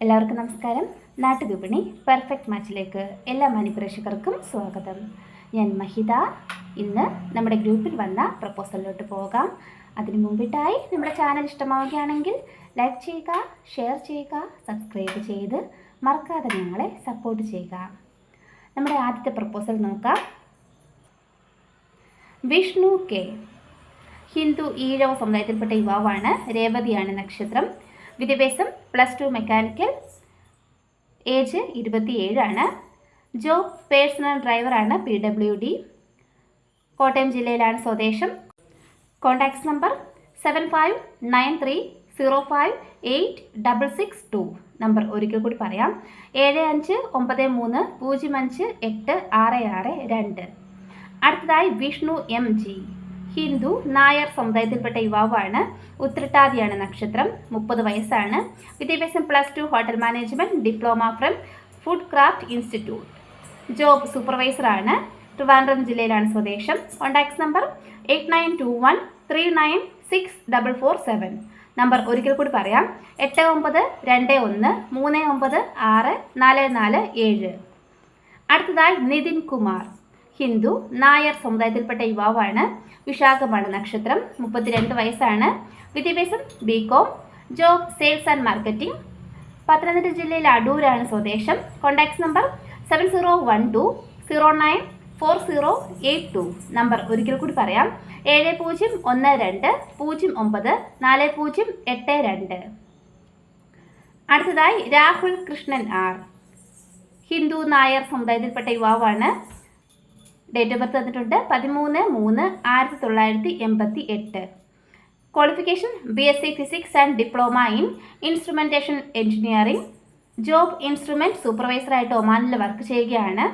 എല്ലാവർക്കും നമസ്കാരം. നാട്ടുവിപണി പെർഫെക്റ്റ് മാച്ചിലേക്ക് എല്ലാ മാന്യപ്രേക്ഷകർക്കും സ്വാഗതം. ഞാൻ മഹിത. ഇന്ന് നമ്മുടെ ഗ്രൂപ്പിൽ വന്ന പ്രപ്പോസലിലോട്ട് പോകാം. അതിനു മുമ്പിട്ടായി നമ്മുടെ ചാനൽ ഇഷ്ടമാവുകയാണെങ്കിൽ ലൈക്ക് ചെയ്യുക, ഷെയർ ചെയ്യുക, സബ്സ്ക്രൈബ് ചെയ്ത് മറക്കാതെ ഞങ്ങളെ സപ്പോർട്ട് ചെയ്യുക. നമ്മുടെ ആദ്യത്തെ പ്രപ്പോസൽ നോക്കാം. വിഷ്ണു കെ, ഹിന്ദു ഈഴവ സമുദായത്തിൽപ്പെട്ട യുവാവാണ്. രേവതിയാണ് നക്ഷത്രം. വിദ്യാഭ്യാസം +2 മെക്കാനിക്കൽ. ഏജ് 27 ആണ്. ജോബ് പേഴ്സണൽ ഡ്രൈവറാണ്. PWD. കോട്ടയം ജില്ലയിലാണ് സ്വദേശം. Contacts number 7593058662. നമ്പർ ഒരിക്കൽ കൂടി പറയാം: 7593058662. അടുത്തതായി വിഷ്ണു MG, ഹിന്ദു നായർ സമുദായത്തിൽപ്പെട്ട യുവാവാണ്. ഉത്രട്ടാതിയാണ് നക്ഷത്രം. 30 വയസ്സാണ്. വിദ്യാഭ്യാസം +2 hotel management, diploma from food craft institute. Job സൂപ്പർവൈസറാണ്. ട്രിവാൻഡ്രം ജില്ലയിലാണ് സ്വദേശം. Contacts number 8921396447. നമ്പർ ഒരിക്കൽ കൂടി പറയാം: 8921396447. അടുത്തതായി നിതിൻ കുമാർ, ഹിന്ദു നായർ സമുദായത്തിൽപ്പെട്ട യുവാവാണ്. വിശാഖമാണ് നക്ഷത്രം. 32 വയസ്സാണ്. വിദ്യാഭ്യാസം BCom. Job sales and marketing. Pathanamthitta ജില്ലയിൽ അടൂരാണ് സ്വദേശം. Contacts number 7012094082. നമ്പർ ഒരിക്കൽ കൂടി പറയാം: 7012094082. അടുത്തതായി രാഹുൽ കൃഷ്ണൻ R, ഹിന്ദു നായർ സമുദായത്തിൽപ്പെട്ട യുവാവാണ്. ഡേറ്റ് ഓഫ് ബർത്ത് തന്നിട്ടുണ്ട് 13/3/1988. Qualification BSc physics and diploma in instrumentation engineering. Job instrument സൂപ്പർവൈസറായിട്ട് ഒമാനിൽ വർക്ക് ചെയ്യുകയാണ്.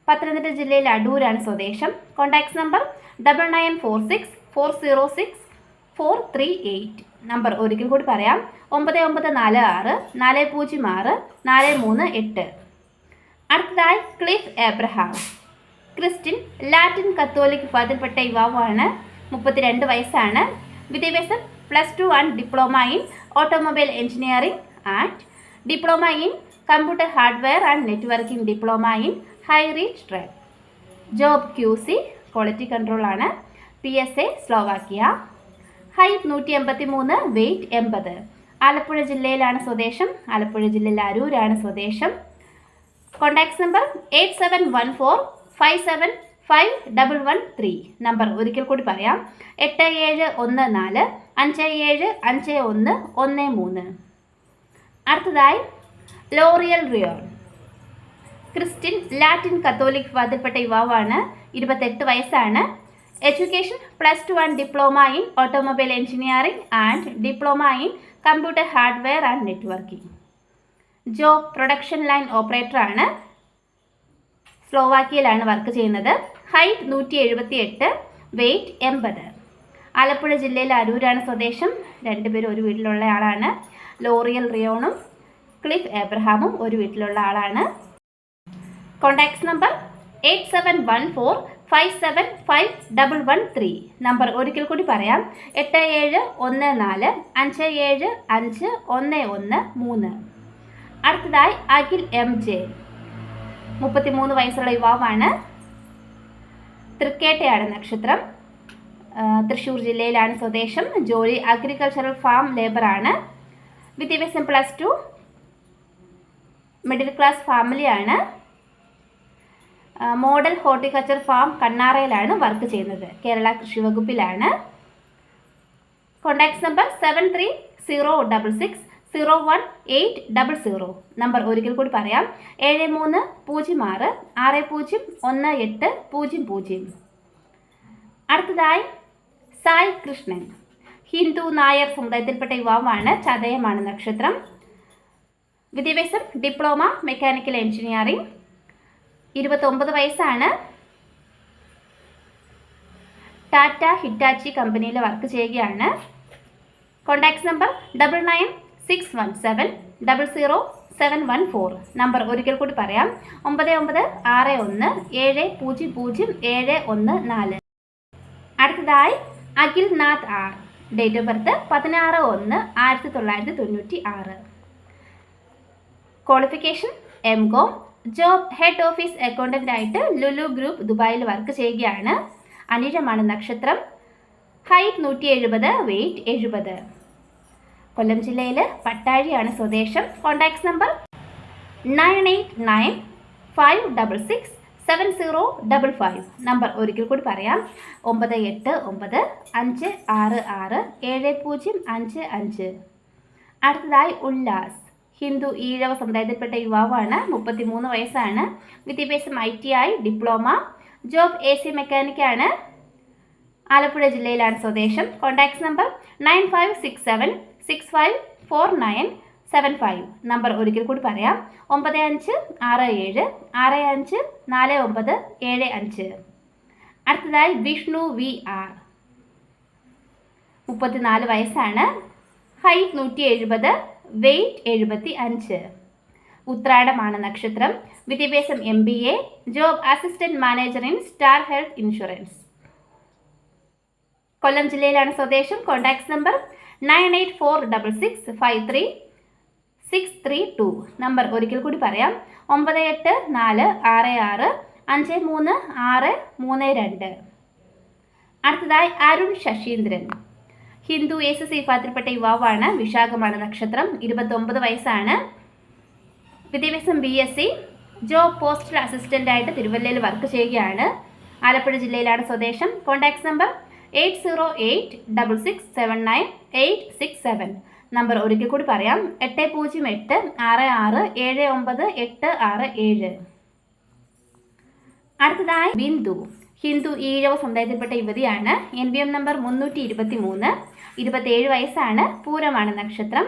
പത്തനംതിട്ട ജില്ലയിൽ അടൂരാണ് സ്വദേശം. Contacts number 9946406438. നമ്പർ ഒരിക്കൽ കൂടി പറയാം: 9946406438. അടുത്തതായി Cliff Abraham, Christian Latin Catholic വിഭാഗത്തിൽപ്പെട്ട യുവാവാണ്. 32 വയസ്സാണ്. വിദ്യാഭ്യാസം +2 and diploma in automobile engineering and diploma in computer hardware and networking, diploma in high reach trade. Job QC quality control ആണ്. PSA Slovakia. Height 183, weight 80. Alappuzha ജില്ലയിലാണ് സ്വദേശം. ആലപ്പുഴ ജില്ലയിൽ അരൂരാണ് സ്വദേശം. Contacts number 8714575113. നമ്പർ ഒരിക്കൽ കൂടി പറയാം: 8714575113. അടുത്തതായി ലോറിയൽ റിയോൺ, ക്രിസ്ത്യൻ ലാറ്റിൻ കത്തോലിക് വിഭാഗത്തിൽപ്പെട്ട യുവാവാണ്. 28 വയസ്സാണ്. Education +2 and diploma in automobile engineering and diploma in computer hardware and networking. Job production line operator ആണ്. സ്ലോവാക്കിയയിലാണ് വർക്ക് ചെയ്യുന്നത്. Height 178, weight 80. ആലപ്പുഴ ജില്ലയിൽ അരൂരാണ് സ്വദേശം. രണ്ടുപേരും ഒരു വീട്ടിലുള്ള ആളാണ്. ലോറിയൽ റിയോണും ക്ലിഫ് എബ്രഹാമും ഒരു വീട്ടിലുള്ള ആളാണ്. Contacts number 8714575113. നമ്പർ ഒരിക്കൽ കൂടി പറയാം: 8714575113. അടുത്തതായി അഖിൽ MJ, 33 വയസ്സുള്ള യുവാവാണ്. തൃക്കേട്ടയാണ് നക്ഷത്രം. തൃശ്ശൂർ ജില്ലയിലാണ് സ്വദേശം. ജോലി അഗ്രികൾച്ചറൽ ഫാം ലേബറാണ്. വിദ്യാഭ്യാസം +2, മിഡിൽ ക്ലാസ് ഫാമിലിയാണ്. മോഡൽ ഹോർട്ടിക്കൾച്ചർ ഫാം കണ്ണാറയിലാണ് വർക്ക് ചെയ്യുന്നത്. കേരള കൃഷി വകുപ്പിലാണ്. Contacts number 7306601800. നമ്പർ ഒരിക്കൽ കൂടി പറയാം: 7306601800. അടുത്തതായി സായി കൃഷ്ണൻ, ഹിന്ദു നായർ സമുദായത്തിൽപ്പെട്ട യുവാവാണ്. ചതയമാണ് നക്ഷത്രം. വിദ്യാഭ്യാസം ഡിപ്ലോമ മെക്കാനിക്കൽ എഞ്ചിനീയറിംഗ്. 29 വയസ്സാണ്. ടാറ്റ ഹിറ്റാച്ചി കമ്പനിയിൽ വർക്ക് ചെയ്യുകയാണ്. Contacts number 9961700714. നമ്പർ ഒരിക്കൽ കൂടി പറയാം: 9961700714. അടുത്തതായി Akhil Nath R, date of birth 16/1/1996. Qualification MCOM. Job head office accountant ആയിട്ട് ലുലു ഗ്രൂപ്പ് ദുബായിൽ വർക്ക് ചെയ്യുകയാണ്. അനിഴമാണ് നക്ഷത്രം. Height 170, weight 70. കൊല്ലം ജില്ലയിൽ പട്ടാഴിയാണ് സ്വദേശം. Contacts number 9895667055. നമ്പർ ഒരിക്കൽ കൂടി പറയാം, 9895667055. അടുത്തതായി ഉല്ലാസ്. ഹിന്ദു ഈഴവ സമുദായത്തിൽപ്പെട്ട യുവാവാണ്. 33 വയസ്സാണ്. വിദ്യാഭ്യാസം ITI ഡിപ്ലോമ. ജോബ് AC മെക്കാനിക്കാണ്. ആലപ്പുഴ ജില്ലയിലാണ് സ്വദേശം. Contacts number 9567654975. നമ്പർ ഒരിക്കൽ കൂടി പറയാം, 9567654975. അടുത്തതായി വിഷ്ണു VR. 34 വയസ്സാണ്. Height 170, weight 75. ഉത്രാടമാണ് നക്ഷത്രം. വിദ്യാഭ്യാസം MBA. Job assistant manager in star health insurance. Kollam ജില്ലയിലാണ് സ്വദേശം. Contacts number 9846653632. നമ്പർ ഒരിക്കൽ കൂടി പറയാം, 9846653632. അടുത്തതായി അരുൺ ശശീന്ദ്രൻ. ഹിന്ദു SC വിഭാഗത്തിൽപ്പെട്ട യുവാവാണ്. വിശാഖമാണ് നക്ഷത്രം. 29 വയസ്സാണ്. വിദ്യാഭ്യാസം BSc. ജോബ് പോസ്റ്റൽ അസിസ്റ്റൻ്റ് ആയിട്ട് തിരുവല്ലയിൽ വർക്ക് ചെയ്യുകയാണ്. ആലപ്പുഴ ജില്ലയിലാണ് സ്വദേശം. Contacts number 8086679867. നമ്പർ ഒരിക്കൽ കൂടി പറയാം, 808666798667. അടുത്തതായി ബിന്ദു. ഹിന്ദു ഈഴവ സമുദായത്തിൽപ്പെട്ട യുവതിയാണ്. NBM number 323. 27 വയസ്സാണ്. പൂരമാണ് നക്ഷത്രം.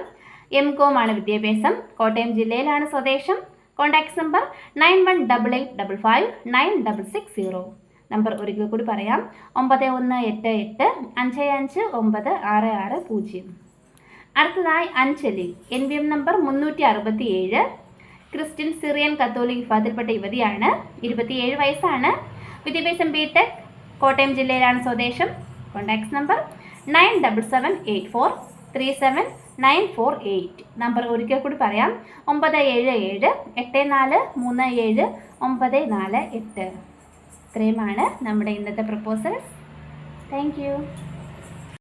MCOM ആണ് വിദ്യാഭ്യാസം. കോട്ടയം ജില്ലയിലാണ് സ്വദേശം. Contacts number 9188559660. നമ്പർ ഒരിക്കൽ കൂടി പറയാം, 9188559660. അടുത്തതായി Anjali. NBM number 367. Christian Syrian Catholic വിഭാഗത്തിൽപ്പെട്ട യുവതിയാണ്. 27 വയസ്സാണ്. വിദ്യാഭ്യാസം BTech. കോട്ടയം ജില്ലയിലാണ് സ്വദേശം. Contacts number 9784379448. നമ്പർ ഒരിക്കൽ കൂടി പറയാം, 9778437948. ഇത്രയുമാണ് നമ്മുടെ ഇന്നത്തെ പ്രപ്പോസൽസ്. Thank you.